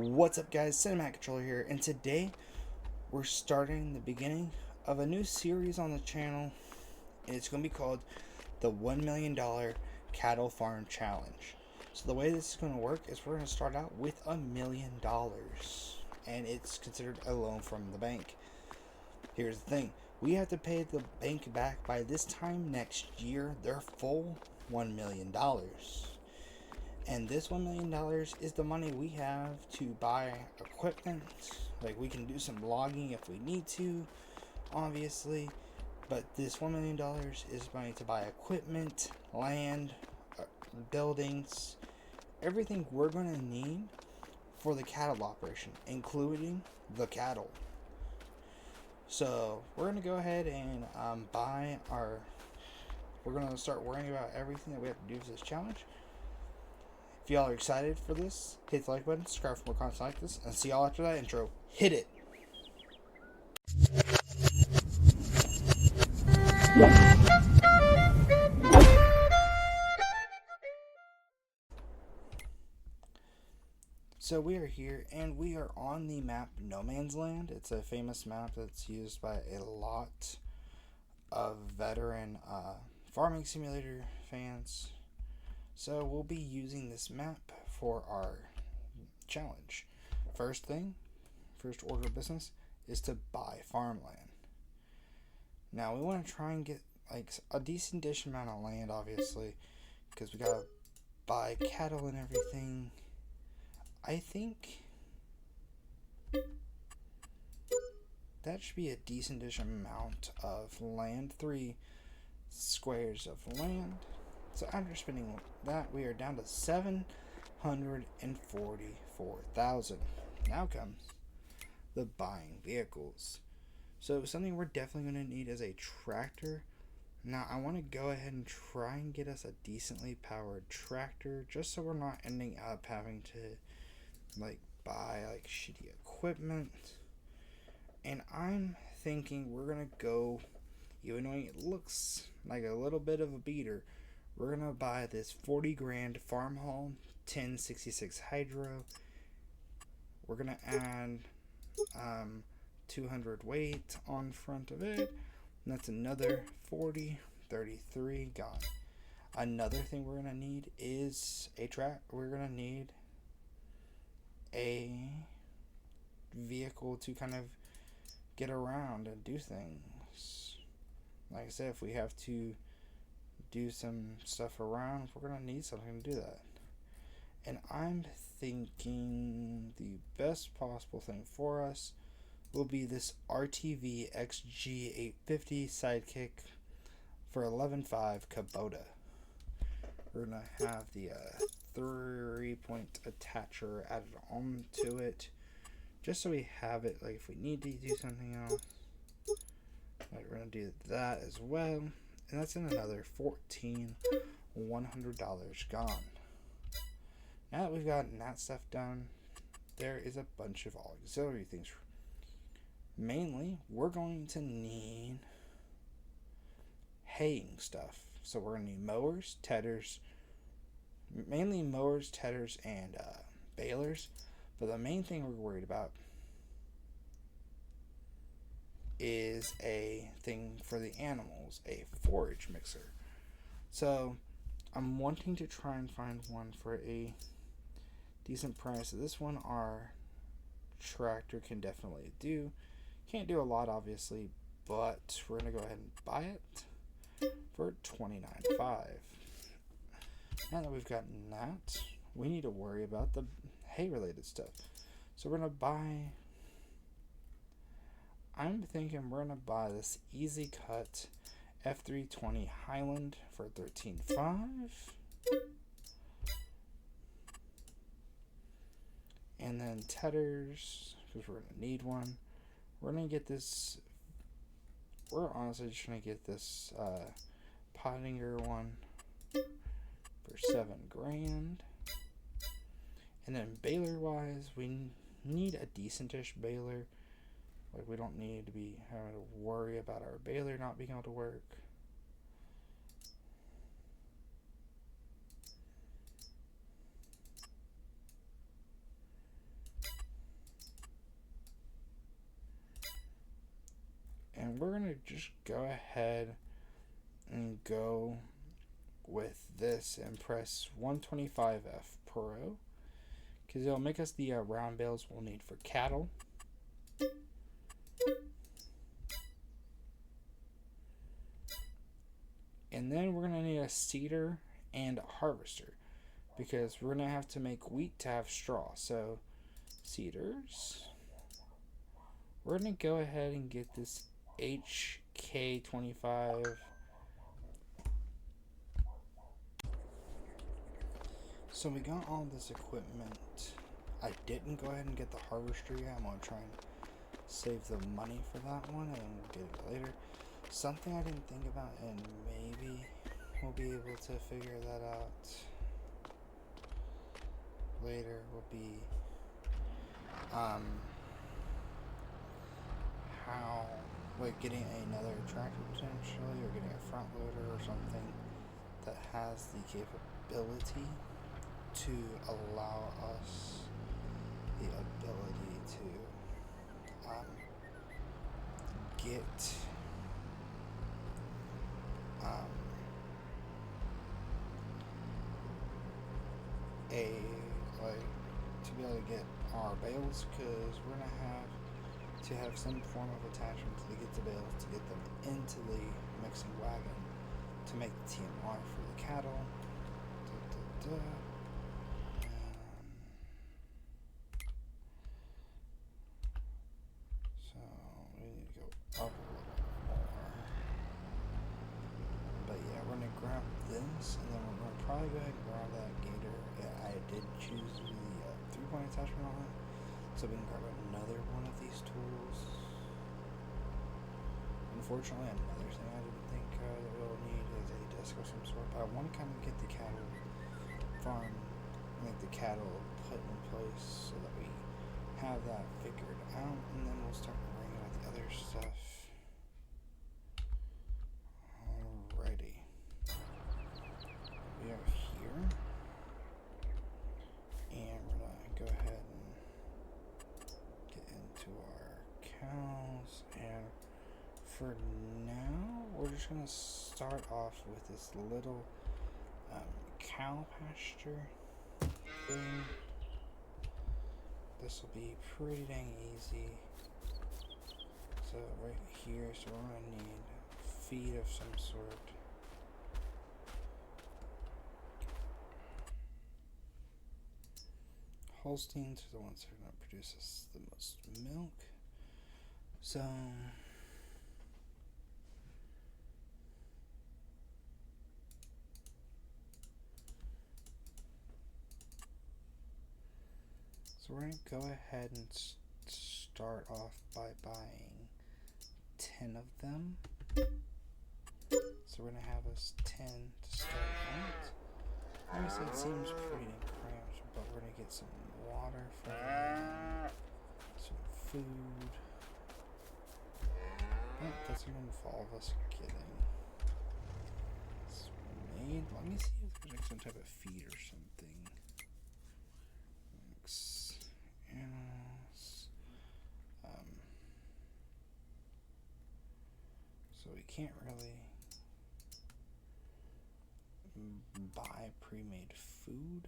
What's up, guys? Cinematic Controller here, and today we're starting the beginning of a new series on the channel, and it's going to be called the $1 million Cattle Farm Challenge. So the way this is going to work is we're going to start out with $1 million, and it's considered a loan from the bank. Here's the thing: we have to pay the bank back by this time next year their full $1 million. And this $1 million is the money we have to buy equipment. Like, we can do some logging if we need to, obviously. But this $1 million is money to buy equipment, land, buildings, everything we're going to need for the cattle operation, including the cattle. So, we're going to go ahead and we're going to start worrying about everything that we have to do for this challenge. If y'all are excited for this, hit the like button, subscribe for more content like this, and see y'all after that intro. Hit it! So we are here, and we are on the map No Man's Land. It's a famous map that's used by a lot of veteran farming simulator fans. So we'll be using this map for our challenge. First order of business is to buy farmland. Now we want to try and get like a decent amount of land, obviously, because we gotta buy cattle and everything. I think that should be a decent amount of land. 3 squares of land. So after spending that, we are down to 744,000. Now comes the buying vehicles. So something we're definitely going to need is a tractor. Now I want to go ahead and try and get us a decently powered tractor, just so we're not ending up having to buy shitty equipment. And I'm thinking we're going to go, even though it looks like a little bit of a beater, we're going to buy this 40 grand farm haul 1066 hydro. We're going to add 200 weight on front of it. And that's another 40, 33 gone. Another thing we're going to need is we're going to need a vehicle to kind of get around and do things. Like I said, if we have to do some stuff around, we're going to need something to do that. And I'm thinking the best possible thing for us will be this RTV XG850 Sidekick for 11.5 Kubota. We're going to have the 3-point attacher added onto it, just so we have it, if we need to do something else. We're going to do that as well. And that's in another $1,100 gone. Now that we've gotten that stuff done, there is a bunch of auxiliary things. Mainly, we're going to need haying stuff. So we're going to need mowers, tedders, mainly mowers, tedders, and balers. But the main thing we're worried about is a thing for the animals, a forage mixer. So I'm wanting to try and find one for a decent price. This one our tractor can definitely do. Can't do a lot, obviously, but we're gonna go ahead and buy it for $29.5. Now that we've gotten that, we need to worry about the hay related stuff. So we're gonna buy, I'm thinking we're gonna buy this Easy Cut F320 Highland for $13.5. And then tedders, because we're gonna need one. We're gonna get this. We're honestly just gonna get this Pottinger one for $7 grand. And then baler wise, we need a decentish baler. We don't need to be having to worry about our baler not being able to work. just go ahead and go with this and press 125F Pro, because it'll make us the round bales we'll need for cattle. And then we're going to need a seeder and a harvester, because we're going to have to make wheat to have straw. So seeders, we're going to go ahead and get this HK25. So we got all this equipment. I didn't go ahead and get the harvester yet. I'm going to try and save the money for that one, and then we'll get it later. Something I didn't think about, and maybe we'll be able to figure that out later, will be how, like, getting another tractor potentially, or getting a front loader or something that has the capability to allow us the ability to get to be able to get our bales, because we're gonna have to have some form of attachment to get the bales, to get them into the mixing wagon to make the TMR for the cattle. So we need to go up a little more. But yeah, we're gonna grab this, and then we're gonna probably go ahead and grab that gator. Yeah, I did choose the 3-point attachment on it, so we can grab another one of these tools. Unfortunately, another thing I didn't think that we'll need is a disc of some sort, but I want to kind of get the cattle farm, like the cattle put in place, so that we have that figured out, and then we'll start bringing out the other stuff. Alrighty. We are here, and we're gonna go ahead and get into our cows, and for now we're just gonna start off with this little cow pasture thing. This will be pretty dang easy. So right here, so we're gonna need feed of some sort. Holsteins are the ones that are going to produce us the most milk. So we're going to go ahead and start off by buying 10 of them. So we're going to have us 10 to start out. Obviously it seems pretty cramped, but we're going to get some water for them, some food. Oh, that's going to involve us getting this made. Let me see if there's like some type of feed or something. So we can't really buy pre-made food,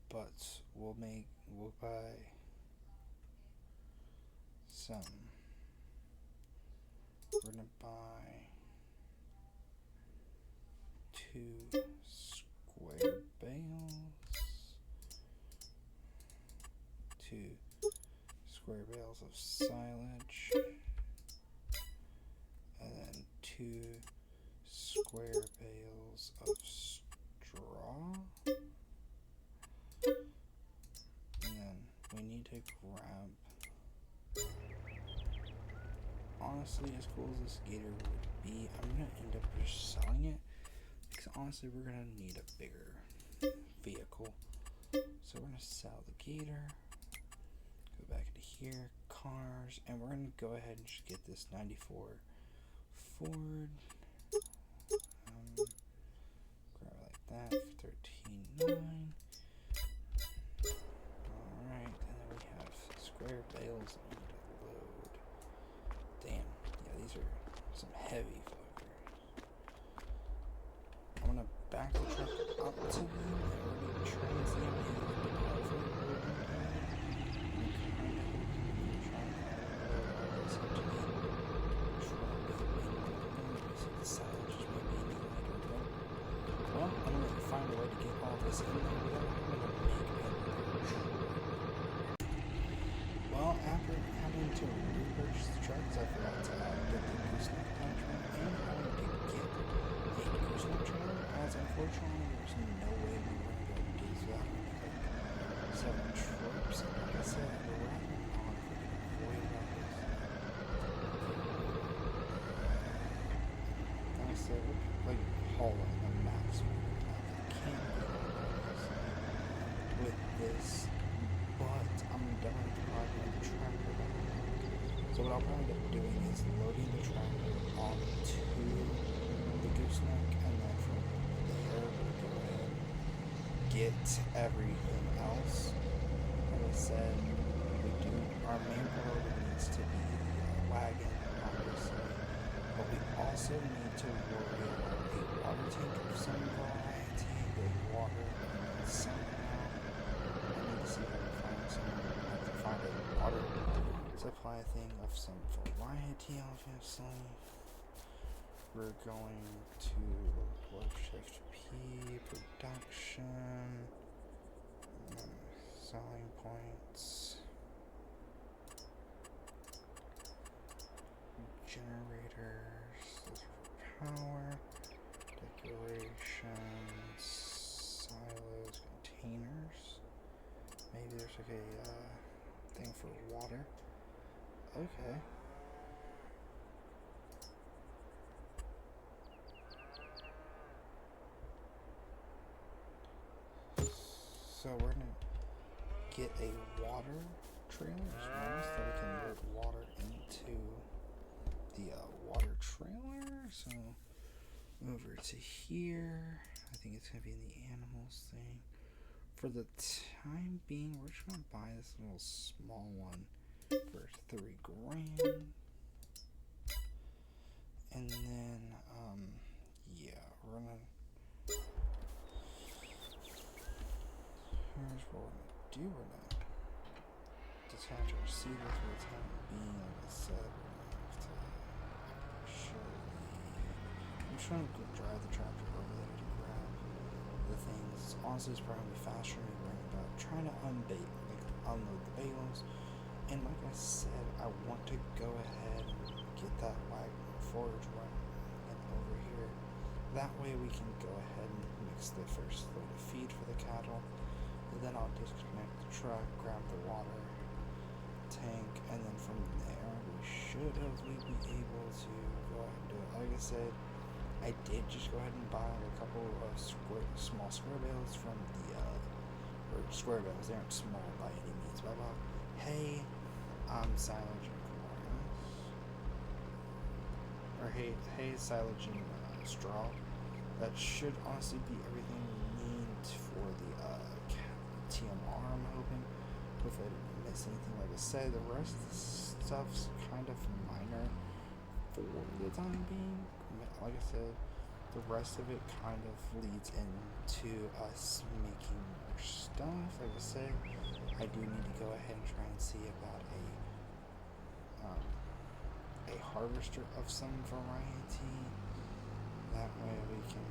but we'll buy some. We're gonna buy 2 square bales, 2 square bales of silage, and then 2 square bales of straw. And then we need to grab, honestly, as cool as this gator would be, I'm going to end up just selling it, because honestly we're going to need a bigger vehicle. So we're going to sell the gator, go back into here, cars, and we're going to go ahead and just get this 94 Ford. Grab it like that for $13.9. Alright, and then we have square bales that we need to load. said, I'd rather not if we can avoid it, like I said, we're like hauling the maximum amount that can be with this, but I'm definitely driving the tractor back. So what I'll probably end up doing is loading the tractor onto the gooseneck, and then from there we'll go ahead and get everything else. Like I said, our main priority needs to be the wagon, obviously, but we also need to worry about a water tank of some variety, the water, and then somehow I need to see if I can find a water supply thing of some variety, obviously. We're going to work shift P, production, selling points, generators, those are for power, decorations, silos, containers. Maybe there's like a thing for water. Okay. So we're gonna get a water trailer as well, so we can load water into the water trailer. So over to here. I think it's gonna be in the animals thing. For the time being, we're just gonna buy this little small one for $3,000. And then, yeah, we're gonna. Here's what we're gonna do. We're gonna detach our seeders for the time being. Like I said, we're gonna have to actually. I'm trying to drive the tractor over there to grab the things. Honestly, it's probably faster than worrying about trying to unload the bales. And like I said, I want to go ahead and get that wagon forage running and over here. That way we can go ahead and mix the first load of feed for the cattle. And then I'll disconnect the truck, grab the water tank, and then from there we should hopefully be able to go ahead and do it. Like I said, I did just go ahead and buy a couple of small square bales from the or square bales. They aren't small by any means, but I bought hay, silage, and grass, or hay, silage, and straw. That should honestly be everything we need for the TMR, I'm hoping. Hopefully I didn't miss anything. Like I said, the rest of the stuff's kind of minor for the time being. Like I said, the rest of it kind of leads into us making more stuff. Like I said, I do need to go ahead and try and see about a harvester of some variety. That way we can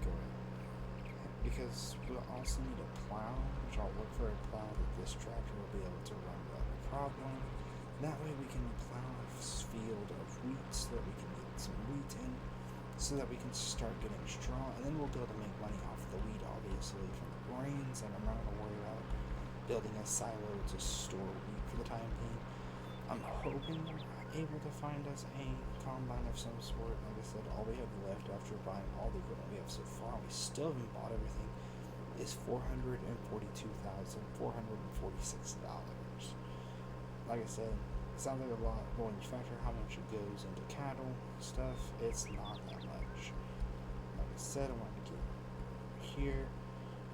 go ahead. Because we'll also need a plow, which I'll look for a plow that this tractor will be able to run without a problem. That way we can plow a field of wheat so that we can get some wheat in, so that we can start getting straw, and then we'll be able to make money off the wheat, obviously, from the grains, and I'm not going to worry about building a silo to store wheat for the time being. I'm hoping we're able to find us a combine of some sort. Like I said, all we have left after buying all the equipment we have so far, we still haven't bought everything, is $442,446. Like I said, it sounds like a lot, but when you factor how much it goes into cattle stuff, it's not that much. Like I said, I want to get here,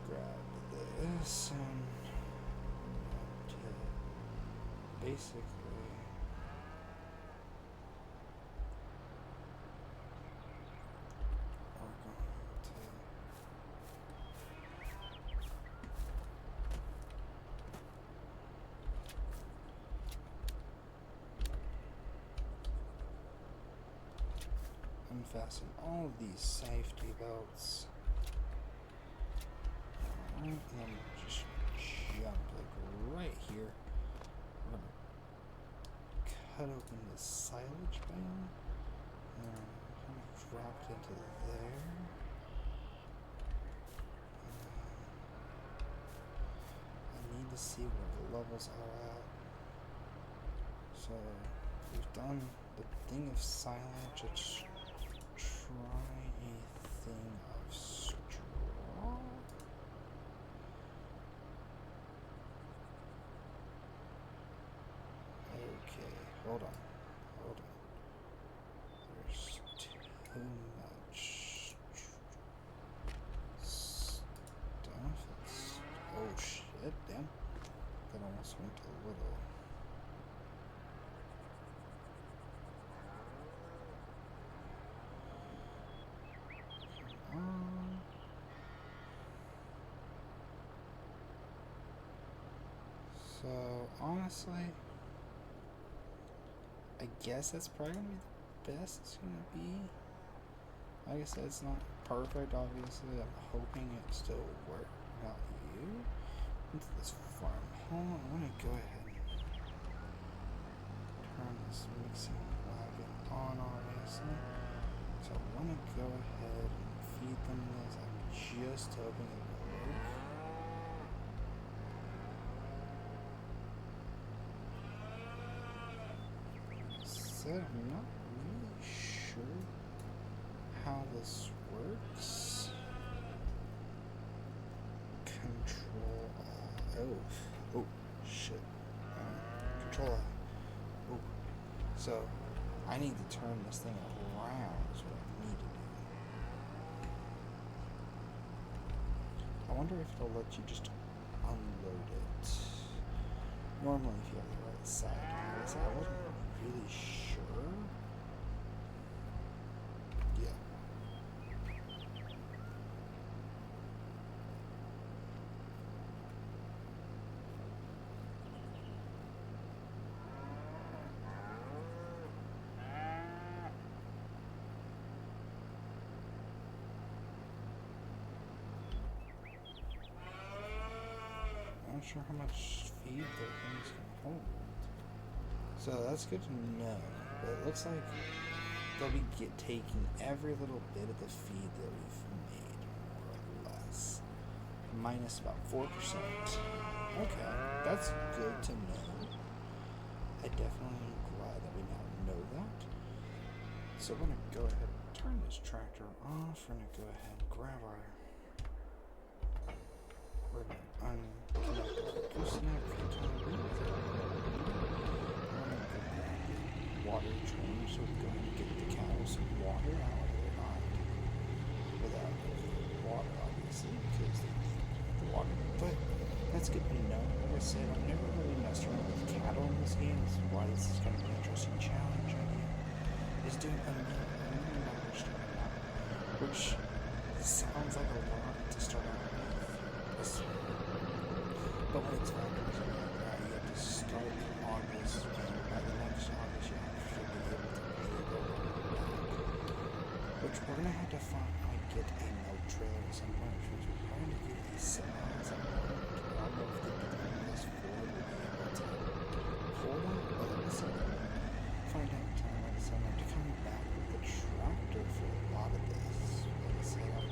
grab this, and basically we're going to unfasten all of these safety belts. Alright, and then just jump like right here. We're gonna cut open the silage bale and kind of drop it into there. see where the levels are at. So we've done the thing of silence. Let's try a thing of straw. Okay, hold on. There's too much stuff. Oh shit, damn. That almost went a little. So honestly, I guess that's probably gonna be the best it's gonna be. Like I said, it's not perfect, obviously. I'm hoping it still works out you. Into this farm. Hold on, I wanna go ahead and turn this mixing wagon on, obviously. So I wanna go ahead and feed them this. I'm just hoping it will work. I'm not really sure how this works. Control oh shit. Control oh. So I need to turn this thing around is what I need to do. I wonder if it'll let you just unload it. Normally if you have the right side. I wasn't really sure. Yeah. I'm not sure how much feed the things can hold. So that's good to know. But it looks like they'll be taking every little bit of the feed that we've made, more or less. Minus about 4%. Okay, that's good to know. I definitely am glad that we now know that. So we're going to go ahead and turn this tractor off. We're going to go ahead and grab our... We're going to unconnect our gooseneck for the time being. Water train, so we go ahead and get the cows some water out of their mind without water, obviously, because they need the water. But that's good to know. Like I said, I've never really messed around with cattle in this game. This is why this is kind of an interesting challenge idea. Is doing a minimum knowledge to my mom, which sounds like a lot to start out with. But when it's factors in that, you have to start on this by the next August, you should be able to pay it over which we're going to have to find, get a milk trailer at some point, which means we're probably going to get a semi at some point. I don't know if the this Ford will be able to hold on, but like I said, find out in time. Like I said, I have to come back with the tractor for a lot of this. Like I said, I'm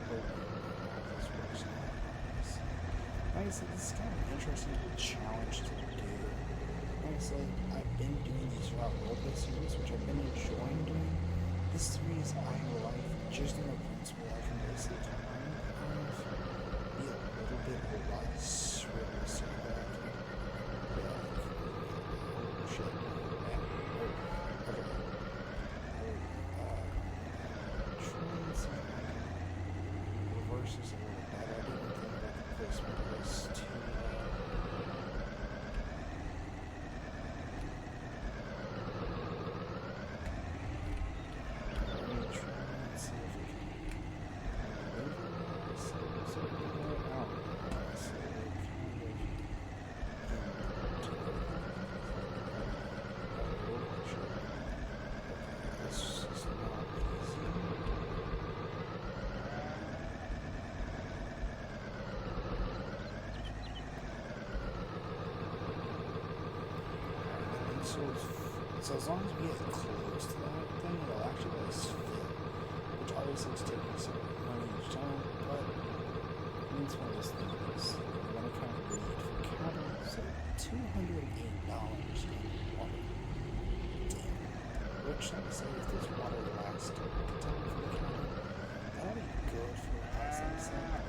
hoping how this works out. Like I said, this is kind of an interesting little challenge to do. Like I said, I've been doing these route roleplay series, which I've been enjoying doing. This series I like just in the principle I can basically come on be a little bit less realistic. Oh shit. Man. Oh, okay. Trying to see if I can reverse this a little bit. I didn't think about the placement of this too. So as long as we get close to that thing, it'll actually let us fit, which obviously is taking some money each time, but it means one of those things. We're going to kind of need for cattle So $208 in water. Damn. Which, like I said, if this water lasts time for the county, that'll be good for us, like I said.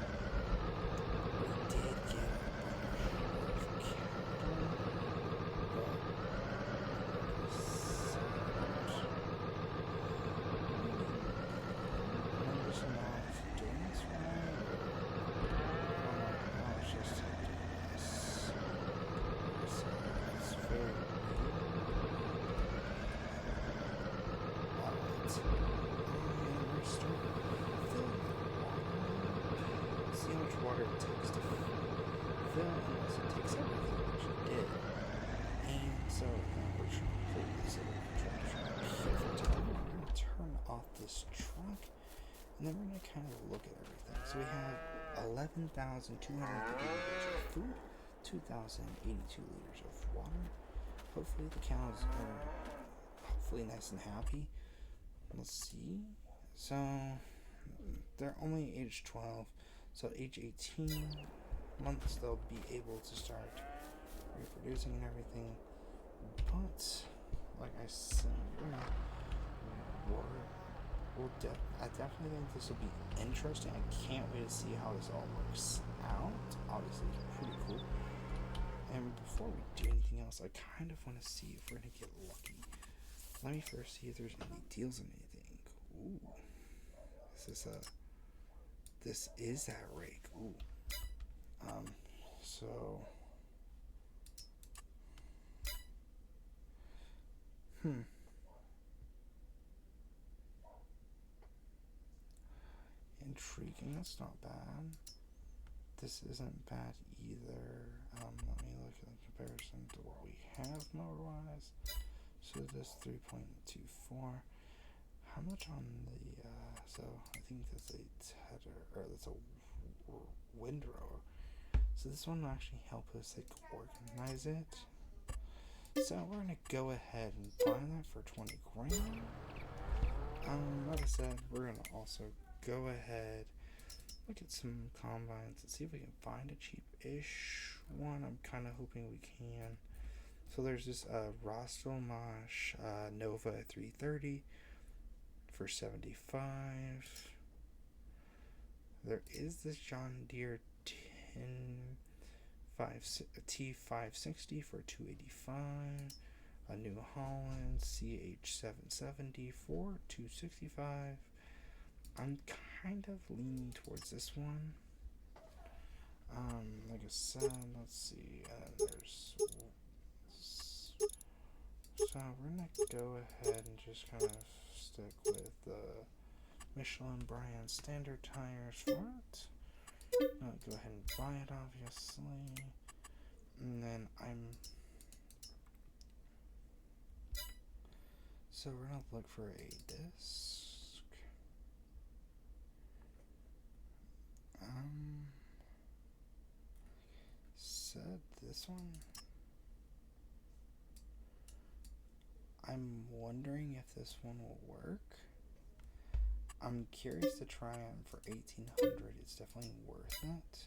We did get a bunch of cattle, but remember some off doing this right? I was just doing this. So it's very weird. We're starting to fill the water. See how much water it takes to fill, unless it takes everything, which it did. And so now we're trying to pull this little contraption up here for time. We're going to turn off this truck, and then we're going to kind of look at everything. So we have 11,250 liters of food, 2,082 liters of water. Hopefully the cows are hopefully nice and happy. Let's see. So they're only age 12, so at age 18 months they'll be able to start reproducing and everything. But like I said, I definitely think this will be interesting. I can't wait to see how this all works out. Obviously, it's pretty cool. And before we do anything else, I kind of want to see if we're gonna get lucky. Let me first see if there's any deals on anything. Ooh, this is that rake. Ooh, so, intriguing. That's not bad. This isn't bad either. Let me look at the comparison to what we have motor-wise. So this 3.24. How much on the? So I think that's a tether, or that's a windrower. So this one will actually help us like organize it. So we're gonna go ahead and buy that for 20 grand. Like I said, we're gonna also go ahead, look at some combines and see if we can find a cheap-ish one. I'm kind of hoping we can. So there's this Rostelmash Nova 330 for 75. There is this John Deere T560 for 285. A New Holland CH770 for 265. I'm kind of leaning towards this one. Like I said, let's see. So we're gonna go ahead and just kind of stick with the Michelin brand standard tires for it. I'll go ahead and buy it, obviously. And then so we're gonna look for a disc. Said this one. I'm wondering if this one will work. I'm curious to try them for 1,800. It's definitely worth it.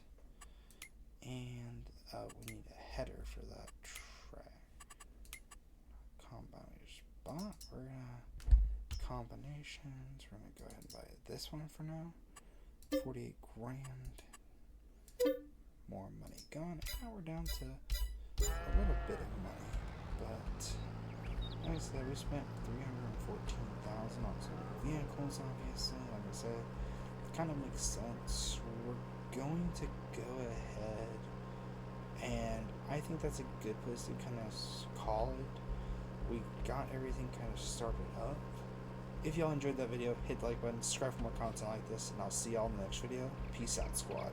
And we need a header for that track. Combine we just bought. We're gonna combinations. We're gonna go ahead and buy this one for now. 48 grand. More money gone. And now we're down to a little bit of money, but like I said, we spent $314,000 on some vehicles, obviously. Like I said, it kind of makes sense. We're going to go ahead, and I think that's a good place to kind of call it. We got everything kind of started up. If y'all enjoyed that video, hit the like button, subscribe for more content like this, and I'll see y'all in the next video. Peace out, squad.